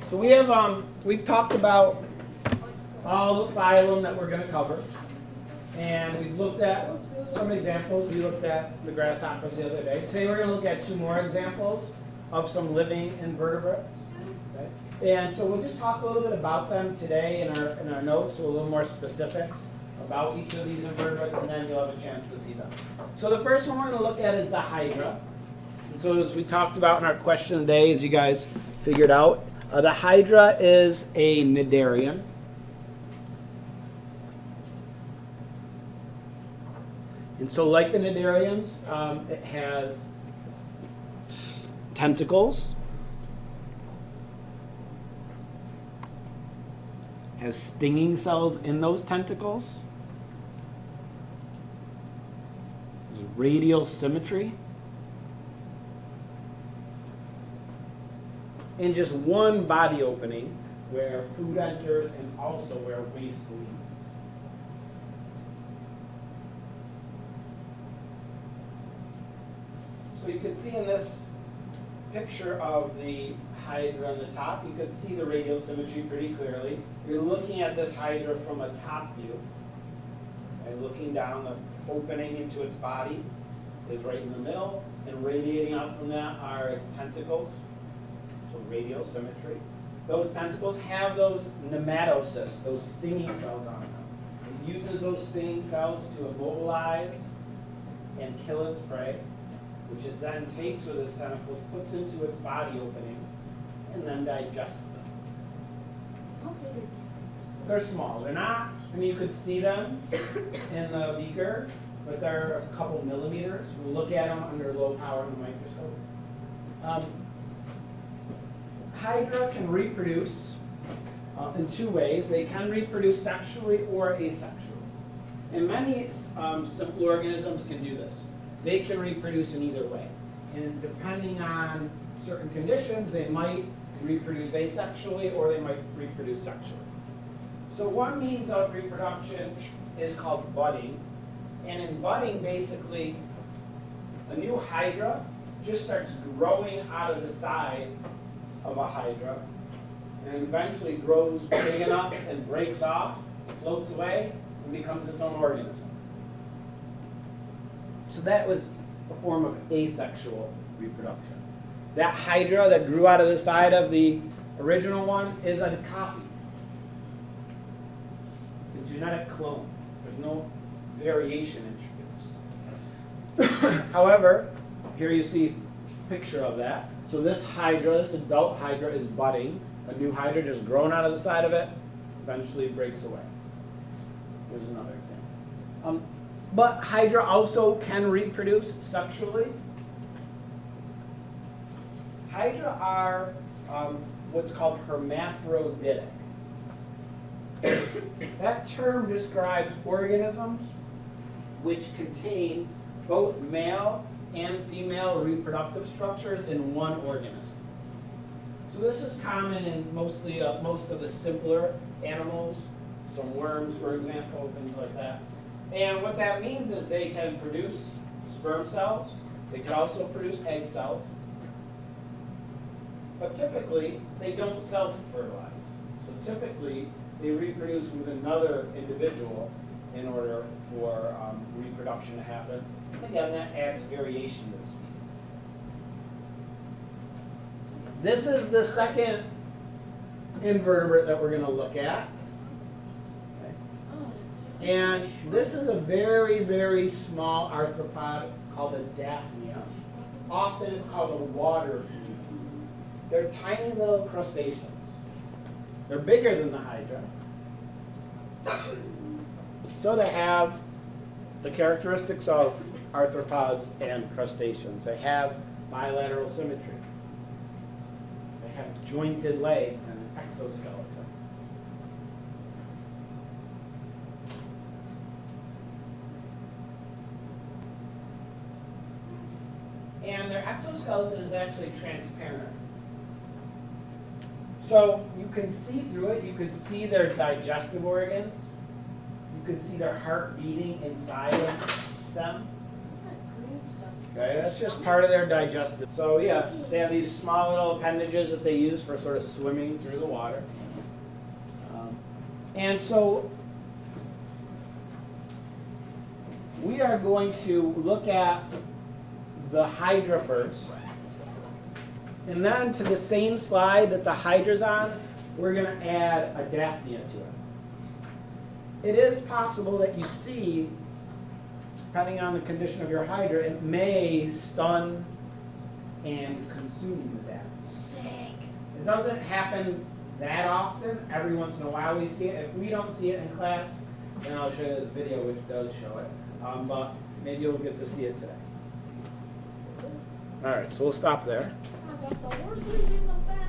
So we've talked about all the phylum that we're going to cover, and we've looked at some examples. We looked at the grasshoppers the other day. Today we're going to look at 2 more examples of some living invertebrates. Okay? And so we'll just talk a little bit about them today in our notes, so a little more specific about each of these invertebrates, and then you'll have a chance to see them. So the first one we're going to look at is the Hydra. And so as we talked about in our question today, as you guys figured out, the Hydra is a cnidarian. And so like the cnidarians, it has tentacles, has stinging cells in those tentacles, there's radial symmetry, and just one body opening where food enters and also where waste leaves. So you can see in this picture of the Hydra on the top, you can see the radial symmetry pretty clearly. You're looking at this Hydra from a top view. And looking down, the opening into its body is right in the middle, and radiating out from that are its tentacles. So radial symmetry. Those tentacles have those nematocysts, those stinging cells on them. It uses those stinging cells to immobilize and kill its prey, which it then takes with its tentacles, puts into its body opening, and then digests them. They're small. They're not, I mean, you could see them in the beaker, but they're a couple millimeters. We'll look at them under low power in the microscope. Hydra can reproduce in 2 ways. They can reproduce sexually or asexually. And many simple organisms can do this. They can reproduce in either way. And depending on certain conditions, they might reproduce asexually or they might reproduce sexually. So one means of reproduction is called budding. And in budding, basically, a new Hydra just starts growing out of the side of a Hydra, and eventually grows big enough and breaks off, floats away, and becomes its own organism. So that was a form of asexual reproduction. That Hydra that grew out of the side of the original one is a copy. It's a genetic clone. There's no variation introduced. However, here you see a picture of that. So this Hydra, this adult Hydra, is budding. A new Hydra just grown out of the side of it, eventually breaks away. Here's another example. But Hydra also can reproduce sexually. Hydra are what's called hermaphroditic. That term describes organisms which contain both male and female reproductive structures in one organism. So this is common in most of the simpler animals, some worms, for example, things like that. And what that means is they can produce sperm cells. They can also produce egg cells. But typically, they don't self-fertilize. So typically, they reproduce with another individual in order for reproduction to happen. Again, that adds variation to the species. This is the second invertebrate that we're going to look at. Okay. And this is a very, very small arthropod called a Daphnia. Often it's called a water flea. They're tiny little crustaceans. They're bigger than the Hydra. So they have the characteristics of arthropods and crustaceans. They have bilateral symmetry. They have jointed legs and an exoskeleton. And their exoskeleton is actually transparent. So you can see through it. You can see their digestive organs. You can see their heart beating inside of them. Okay, that's just part of their digestive. So yeah, they have these small little appendages that they use for sort of swimming through the water. And so we are going to look at the Hydra first. And then to the same slide that the Hydra's on, we're going to add a Daphnia to it. It is possible that you see, depending on the condition of your Hydra, it may stun and consume the Daphnia. Sick. It doesn't happen that often. Every once in a while we see it. If we don't see it in class, then I'll show you this video which does show it. But maybe you'll get to see it today. All right, so we'll stop there. I got the horses in the back.